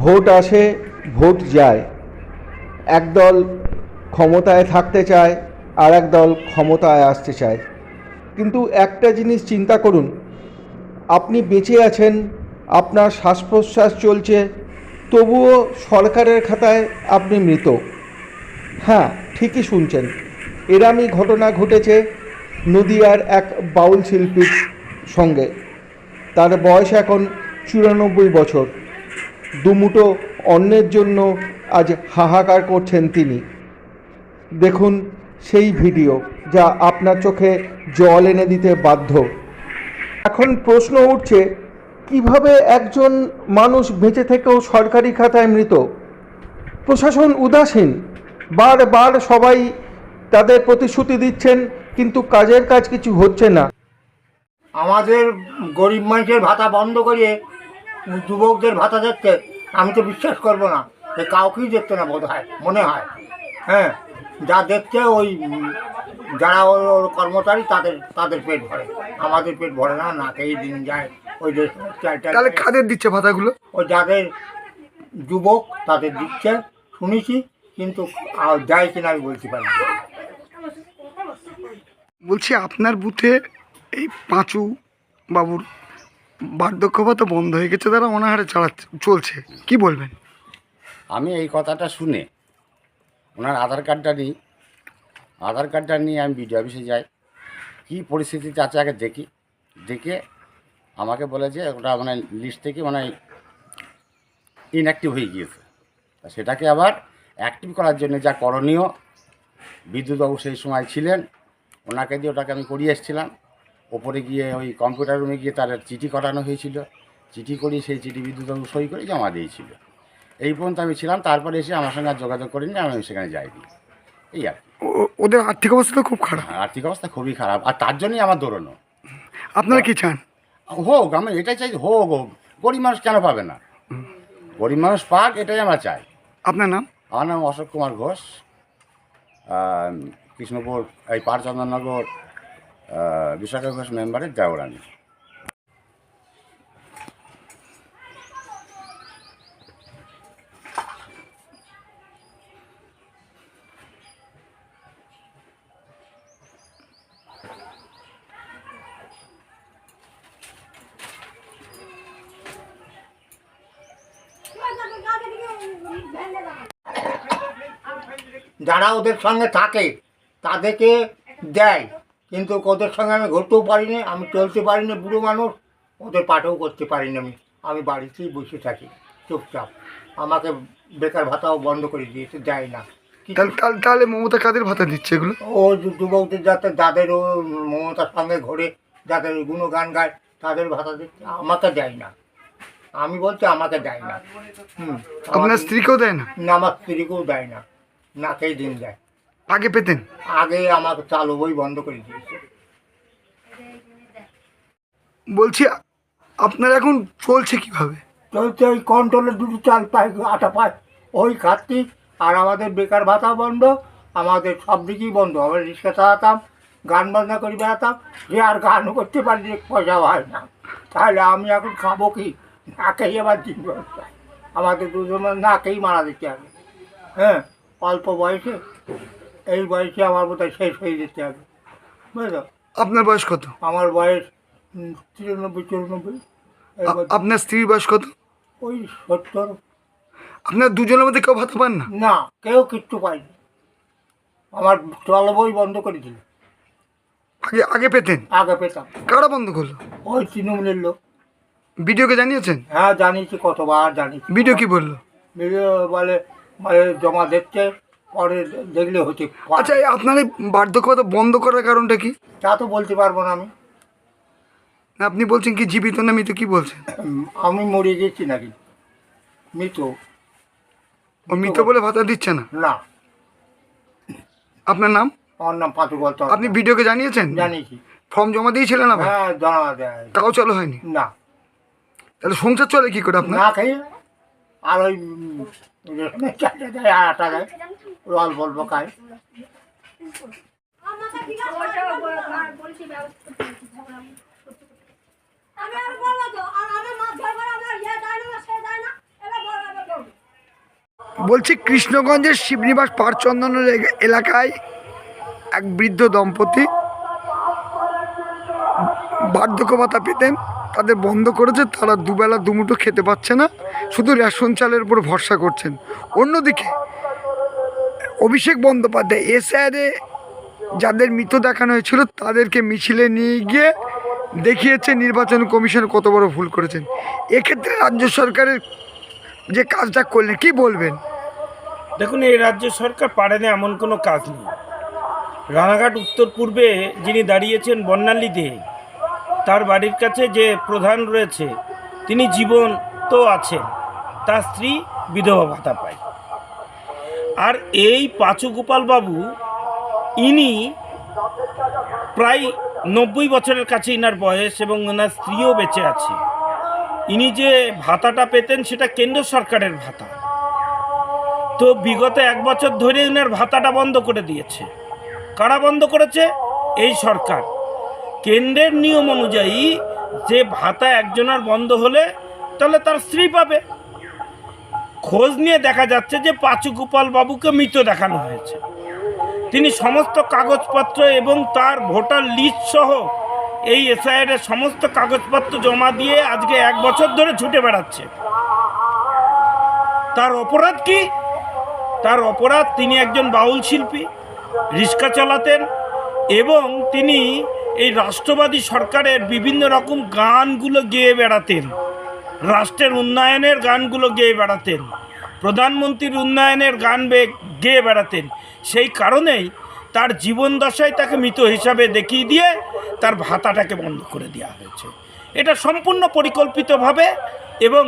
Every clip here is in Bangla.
ভোট আসে, ভোট যায়। একদল ক্ষমতায় থাকতে চায়, আর একদল ক্ষমতায় আসতে চায়। কিন্তু একটা জিনিস চিন্তা করুন, আপনি বেঁচে আছেন, আপনার শ্বাস প্রশ্বাস চলছে, তবুও সরকারের খাতায় আপনি মৃত। হ্যাঁ, ঠিকই শুনছেন, এরমই ঘটনা ঘটেছে নদিয়ার এক বাউল শিল্পীর সঙ্গে। তার বয়স এখন 94 বছর। দুমুঠো অন্নের জন্য আজ হাহাকার করছেন তিনি। দেখুন সেই ভিডিও, যা আপনার চোখে জল এনে দিতে বাধ্য। এখন প্রশ্ন উঠছে, কিভাবে একজন মানুষ বেঁচে থেকেও সরকারি খাতায় মৃত? প্রশাসন উদাসীন, বারবার সবাই তাদের প্রতিশ্রুতি দিচ্ছেন, কিন্তু কাজের কাজ কিছু হচ্ছে না। আমাদের গরিব মানুষের ভাতা বন্ধ করিয়ে যুবকদের ভাতা দিচ্ছে, আমি তো বিশ্বাস করবো না যে কাউকেই দেখতে না বোধ হয়, মনে হয়। হ্যাঁ, যা দেখছে ওই যারা ওর কর্মচারী তাদের তাদের পেট ভরে, আমাদের পেট ভরে না, না খেয়ে দিন যায়। ওই যে তাহলে কাদের দিচ্ছে ভাতাগুলো? ওই যাদের যুবক তাদের দিচ্ছে শুনেছি, কিন্তু যায় কিনা আমি বলতে পারি না। বলছি আপনার বুথে এই পাঁচু বাবুর বার্ধক্য ভাতা বন্ধ হয়ে গেছে, তারা অনাহারে চলছে, কি বলবেন? আমি এই কথাটা শুনে ওনার আধার কার্ডটা নিয়ে আমি বিডিও অফিসে যাই। কী পরিস্থিতিতে আছে আগে দেখে আমাকে বলে যে ওটা মানে লিস্ট থেকে মানে ইনঅ্যাক্টিভ হয়ে গিয়েছে। তা সেটাকে আবার অ্যাক্টিভ করার জন্য যা করণীয়, বিদ্যুৎবাবু সেই সময় ছিলেন, ওনাকে দিয়ে ওটাকে আমি করিয়ে এসেছিলাম। ওপরে গিয়ে ওই কম্পিউটার রুমে গিয়ে তার চিঠি করানো হয়েছিল, চিঠি করিয়ে সেই চিঠি বিদ্যুৎবাবু সই করে জমা দিয়েছিল। এই পর্যন্ত আমি ছিলাম, তারপরে এসে আমার সঙ্গে আর যোগাযোগ করিনি, আমি সেখানে যাইনি। এই আর ওদের আর্থিক অবস্থা তো খুব খারাপ। আর্থিক অবস্থা খুবই খারাপ, আর তার জন্যই আমার দৌড়ানো। আপনারা কি চান? হোক, আমি এটাই চাই, হোক। গরিব মানুষ কেন পাবে না? গরিব মানুষ পাক, এটাই আমরা চাই। আপনার নাম? আমার নাম অশোক কুমার ঘোষ, কৃষ্ণপুর এই পারচন্দননগর বিশাখা ঘোষ মেম্বারের দেওরানি। যারা ওদের সঙ্গে থাকে তাদেরকে দেয়, কিন্তু ওদের সঙ্গে আমি ঘুরতেও পারি না, আমি চলতে পারি না, বুড়ো মানুষ, ওদের পাঠও করতে পারি না। আমি বাড়িতেই বসে থাকি চুপচাপ। আমাকে বেকার ভাতাও বন্ধ করে দিয়েছে, দেয় না। তাহলে মমতা কাদের ভাতা দিচ্ছে এগুলো? ও যুবকদের যাদের ও মমতার সঙ্গে ঘোরে, যাদের গুণগান গায়, তাদের ভাতা দিচ্ছে, আমাকে দেয় না। আমি বলছি আমাকে দেয় না। আপনার স্ত্রীকেও দেয় না? না, আমার স্ত্রীকেও দেয় না, না খেয়ে দিন যায়। আগে পেতেন? আগে আমাকে চালু বই বন্ধ করে দিয়েছে। বলছি আপনার এখন চলছে কিভাবে? চলছে ওই কন্ট্রোলে দুটো চাল পাই, আটা পাই, ওই খাচ্ছি। আর আমাদের বেকার ভাতা বন্ধ, আমাদের সব দিকেই বন্ধ। আমরা রিক্সা চালাতাম, গান বাজনা করে বেড়াতাম, যে আর গানও করতে পারি, পয়সা হয় না। তাহলে আমি এখন খাবো কি? না খেয়ে আবার দিন ব্যবস্থা, আমাদের দুজন না খেয়েই মারা দিতে হবে। হ্যাঁ, অল্প বয়সে, এই বয়সে আমার বোধহয় শেষ হয়ে যেতে হবে, বুঝলো? আপনার বয়স কত? আমার বয়স 93-94। আপনার স্ত্রীর বয়স কত? ওই 70। আপনার দুজনের মধ্যে কেউ ভাতা পান না? না, কেউ কিচ্ছু পায়নি। আমার চলবই বন্ধ করে দিল। আগে পেতেন? আগে পেতাম। কারা বন্ধ করলো? ওই তৃণমূলের লোক। ভিডিওকে জানিয়েছেন? হ্যাঁ, জানিয়েছি, কতবার জানিয়েছি। ভিডিও কি বললো? ভিডিও বলে জমা দিচ্ছে, পরে দেখলে হচ্ছে। আচ্ছা, আপনার এই বার্ধক্য ভাতা বন্ধ করার কারণটা কি? তা তো বলতে পারবো না আমি। আপনি বলছেন কি জীবিত না মৃত, কি বলছেন? আমি মরে গেছি নাকি? মৃত। ও মৃত বলে ভাতা দিচ্ছে না? না। আপনার নাম? আমার নাম পাতু বলতে। আপনি ভিডিওকে জানিয়েছেন? জানিয়েছি। ফর্ম জমা দিয়েছিলেন আবার? হ্যাঁ, জানা দেয়। তাও চালু হয়নি? না। তাহলে সংসার চলে কি করে আপনার? না খেয়ে আর ওই চারটে দেয় আর আটা দেয়, ওই অল্প অল্প খায়। আমি আর বলবো তো, আর আমার মাছ ধরবার আমার ইয়ে দেয় না, সে দেয় না, এবার বলছি কৃষ্ণগঞ্জের শিবনিবাস পারচন্দনের এলাকায় এক বৃদ্ধ দম্পতি বার্ধক্য ভাতা পেতেন, তাদের বন্ধ করেছে। তারা দুবেলা দুমুঠো খেতে পাচ্ছে না, শুধু রেশন চালের উপর ভরসা করছেন। অন্যদিকে অভিষেক বন্দ্যোপাধ্যায় এসআইআরে যাদের মৃত দেখানো হয়েছিল তাদেরকে মিছিলে নিয়ে গিয়ে দেখিয়েছে নির্বাচন কমিশন কত বড় ভুল করেছেন। এক্ষেত্রে রাজ্য সরকারের যে কাজটা করলেন কি বলবেন? দেখুন, এই রাজ্য সরকার পারে না এমন কোনো কাজ নেই। রানাঘাট উত্তর পূর্বে যিনি দাঁড়িয়েছেন বর্ণালীতে, তার বাড়ির কাছে যে প্রধান রয়েছে তিনি জীবন্ত আছেন, তার স্ত্রী বিধবা ভাতা পায়। আর এই পাঁচু গোপাল বাবু, ইনি প্রায় 90 বছরের কাছে ইনার বয়স এবং ওনার স্ত্রীও বেঁচে আছে। ইনি যে ভাতাটা পেতেন সেটা কেন্দ্র সরকারের ভাতা। তো বিগত 1 বছর ধরে ইনার ভাতাটা বন্ধ করে দিয়েছে। কারা বন্ধ করেছে? এই সরকার। কেন্দ্রের নিয়ম অনুযায়ী যে ভাতা একজনের বন্ধ হলে তাহলে তার স্ত্রী পাবে। খোঁজ নিয়ে দেখা যাচ্ছে যে পাঁচু গোপাল বাবুকে মৃত দেখানো হয়েছে। তিনি সমস্ত কাগজপত্র এবং তার ভোটার লিস্ট সহ এই এসআইআরের সমস্ত কাগজপত্র জমা দিয়ে আজকে 1 বছর ধরে ছুটে বেড়াচ্ছে। তার অপরাধ কি? তার অপরাধ, তিনি একজন বাউল শিল্পী, রিক্সা চালাতেন এবং তিনি এই রাষ্ট্রবাদী সরকারের বিভিন্ন রকম গানগুলো গেয়ে বেড়াতেন, রাষ্ট্রের উন্নয়নের গানগুলো গেয়ে বেড়াতেন, প্রধানমন্ত্রীর উন্নয়নের গান গেয়ে বেড়াতেন। সেই কারণেই তার জীবন দশায় তাকে মৃত হিসাবে দেখিয়ে দিয়ে তার ভাতাটাকে বন্ধ করে দেওয়া হয়েছে। এটা সম্পূর্ণ পরিকল্পিতভাবে এবং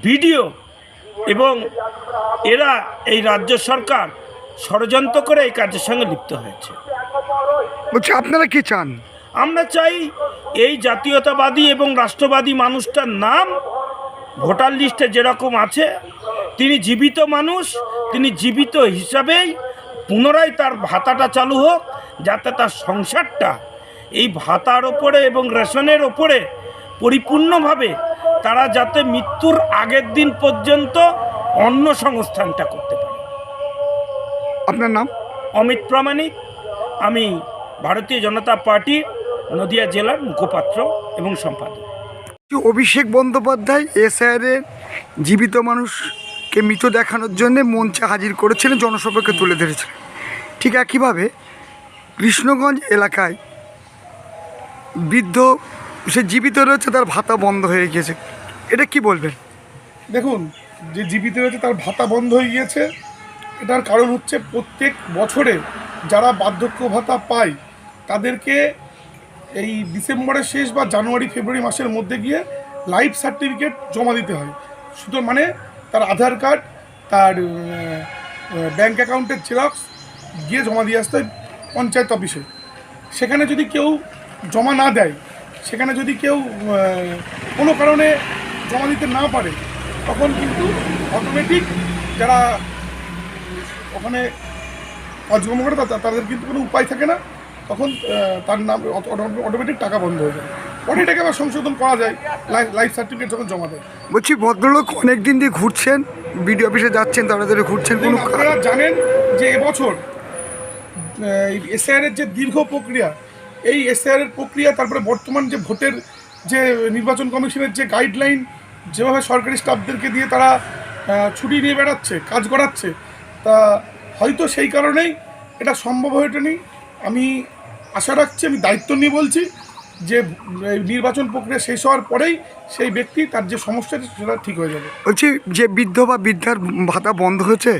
ভিডিও, এবং এরা এই রাজ্য সরকার ষড়যন্ত্র করে এই কাজের সঙ্গে লিপ্ত হয়েছে। বলছি আপনারা কি চান? আমরা চাই এই জাতীয়তাবাদী এবং রাষ্ট্রবাদী মানুষটার নাম ভোটার লিস্টে যেরকম আছে, তিনি জীবিত মানুষ, তিনি জীবিত হিসাবেই পুনরায় তার ভাতাটা চালু হোক, যাতে তার সংসারটা এই ভাতার ওপরে এবং রেশনের ওপরে পরিপূর্ণভাবে তারা যাতে মৃত্যুর আগের দিন পর্যন্ত অন্ন সংস্থানটা করতে পারে। আপনার নাম? অমিত প্রামাণিক। আমি ভারতীয় জনতা পার্টির নদিয়া জেলার মুখপাত্র এবং সম্পাদক। অভিষেক বন্দ্যোপাধ্যায় এসআইআরের জীবিত মানুষকে মৃত দেখানোর জন্য মঞ্চে হাজির করেছিলেন, জনসভাকে তুলে ধরেছিলেন। ঠিক একইভাবে কৃষ্ণগঞ্জ এলাকায় বৃদ্ধ সে জীবিত রয়েছে, তার ভাতা বন্ধ হয়ে গিয়েছে, এটা কি বলবেন? দেখুন, যে জীবিত রয়েছে তার ভাতা বন্ধ হয়ে গিয়েছে, এটার কারণ হচ্ছে প্রত্যেক বছরে যারা বার্ধক্য ভাতা পায় তাদেরকে এই ডিসেম্বরের শেষ বা জানুয়ারি ফেব্রুয়ারি মাসের মধ্যে গিয়ে লাইফ সার্টিফিকেট জমা দিতে হয়। শুধু মানে তার আধার কার্ড, তার ব্যাঙ্ক অ্যাকাউন্টের জেরক্স গিয়ে জমা দিয়ে আসতে হয় পঞ্চায়েত অফিসে। সেখানে যদি কেউ জমা না দেয়, সেখানে যদি কেউ কোনো কারণে জমা দিতে না পারে, তখন কিন্তু অটোমেটিক যারা ওখানে কাজকর্ম করে তাদের কিন্তু কোনো উপায় থাকে না, তখন তার নাম অটোমেটিক টাকা বন্ধ হয়ে যায়। পরে এটাকে আবার সংশোধন করা যায় লাইফ সার্টিফিকেট যখন জমা দেয়। বলছি ভদ্রলোক অনেক দিন দিয়ে ঘুরছেন, বিডিও অফিসে যাচ্ছেন, তারা ধরে ঘুরছেন, কোনো আপনারা জানেন যে এবছর এসআইআরের যে দীর্ঘ প্রক্রিয়া, এই এসআইআরের প্রক্রিয়া, তারপরে বর্তমান যে ভোটের যে নির্বাচন কমিশনের যে গাইডলাইন, যেভাবে সরকারি স্টাফদেরকে দিয়ে তারা ছুটি নিয়ে বেড়াচ্ছে, কাজ করাচ্ছে, তা হয়তো সেই কারণেই এটা সম্ভব হয়ে ওঠেনি। আমি আশা রাখছি, আমি দায়িত্ব নিয়ে বলছি যে নির্বাচন প্রক্রিয়া শেষ হওয়ার পরেই সেই ব্যক্তি তার যে সমস্যাটা সেটা ঠিক হয়ে যাবে। বলছি যে বৃদ্ধ বা বৃদ্ধার ভাতা বন্ধ হয়েছে,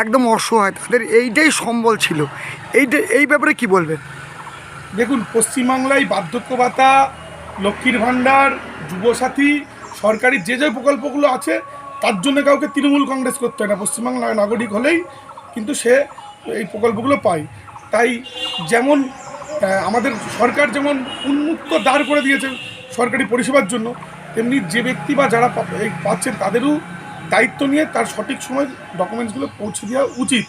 একদম অসহায়, তাদের এইটাই সম্বল ছিল, এই ব্যাপারে কি বলবেন? দেখুন, পশ্চিমবাংলায় বার্ধক্য ভাতা, লক্ষ্মীর ভাণ্ডার, যুবসাথী, সরকারি যে যে প্রকল্পগুলো আছে, তার জন্য কাউকে তৃণমূল কংগ্রেস করতে হয় না। পশ্চিমবাংলার নাগরিক হলেই কিন্তু সে এই প্রকল্পগুলো পায়। তাই যেমন আমাদের সরকার যেমন উন্মুক্ত দ্বার করে দিয়েছে সরকারি পরিষেবার জন্য, তেমনি যে ব্যক্তি বা যারা পাচ্ছেন তাদেরও দায়িত্ব নিয়ে তার সঠিক সময় ডকুমেন্টসগুলো পৌঁছে দেওয়া উচিত।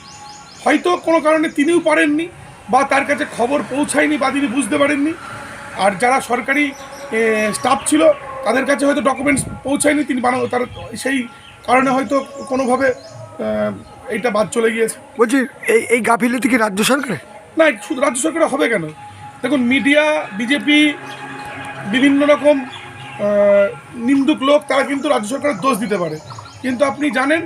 হয়তো কোনো কারণে তিনিও পারেননি, বা তার কাছে খবর পৌঁছায়নি, বা তিনি বুঝতে পারেননি। আর যারা সরকারি স্টাফ ছিল তাদের কাছে হয়তো ডকুমেন্টস পৌঁছায়নি, তিনি তার সেই কারণে হয়তো কোনোভাবে এইটা বাদ চলে গিয়েছে। বলছি এই গাফিলতি কি রাজ্য সরকারের? না, শুধু রাজ্য সরকারে হবে কেন? দেখুন, মিডিয়া, বিজেপি, বিভিন্ন রকম নিন্দুক লোক তারা কিন্তু রাজ্য সরকারের দোষ দিতে পারে, কিন্তু আপনি জানেন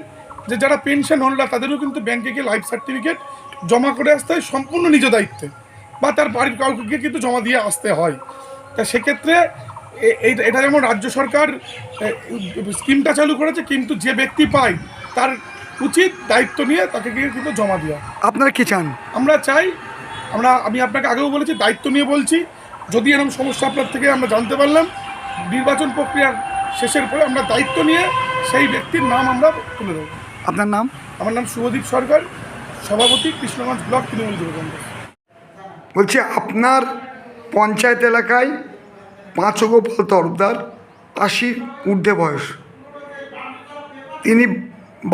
যে যারা পেনশন হোল্ডার তাদেরও কিন্তু ব্যাংকে গিয়ে লাইফ সার্টিফিকেট জমা করে আসতে হয় সম্পূর্ণ নিজ দায়িত্বে, বা তার বাড়ির কাউকে গিয়ে কিন্তু জমা দিয়ে আসতে হয়। তা সেক্ষেত্রে এটা যেমন রাজ্য সরকার স্কিমটা চালু করেছে, কিন্তু যে ব্যক্তি পায় তার উচিত দায়িত্ব নিয়ে তাকে গিয়ে কিন্তু জমা দেওয়া। আপনারা কি চান? আমরা চাই, আমি আপনাকে আগেও বলেছি, দায়িত্ব নিয়ে বলছি, যদি এরকম সমস্যা আপনার থেকে আমরা জানতে পারলাম, নির্বাচন প্রক্রিয়ার শেষের পরে আমরা দায়িত্ব নিয়ে সেই ব্যক্তির নাম আমরা তুলে দেবো। আপনার নাম? আমার নাম শুভদীপ সরকার, সভাপতি, কৃষ্ণগঞ্জ ব্লক তৃণমূল যুব কংগ্রেস। বলছি আপনার পঞ্চায়েত এলাকায় পাঁচগোপাল তরফদার 80 ঊর্ধ্বে বয়স, তিনি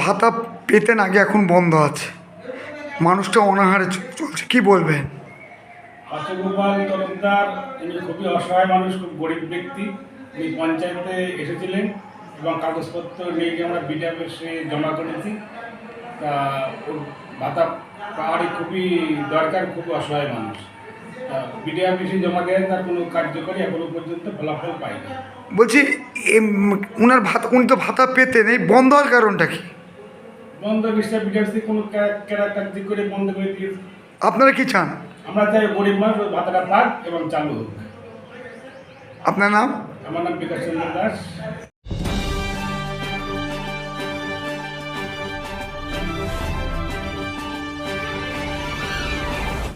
ভাতা পেতেন আগে, এখন বন্ধ আছে, মানুষটা অনাহারে চলছে, কি বলবেন? পাঁচগোপাল তরফদার ইনি খুবই অসহায় মানুষ, খুব গরিব ব্যক্তি। উনি পঞ্চায়েতে এসেছিলেন এবং কাগজপত্র নিয়ে গিয়ে আমরা বিডিও অফিসে জমা করেছি। তা ওর ভাতা পাওয়ারই খুবই দরকার, খুব অসহায় মানুষ। তা বিডিও অফিসে জমা দেয়, তার কোনো কার্যকরী এখনো পর্যন্ত ফলাফল পায়নি। বলছি উনার ভাতা, উনি তো ভাতা পেতেন, এই বন্ধ হওয়ার কারণটা কি? বন্ধ বিষয়ে বিডিও অফিসে কোনো কার্য করে বন্ধ করে দিয়েছে। আপনারা কি চান? আমরা চাই গরিব মানুষ ওই ভাতাটা পাক এবং চালু হোক। আপনার নাম? আমার নাম বিকাশ চন্দ্র দাস।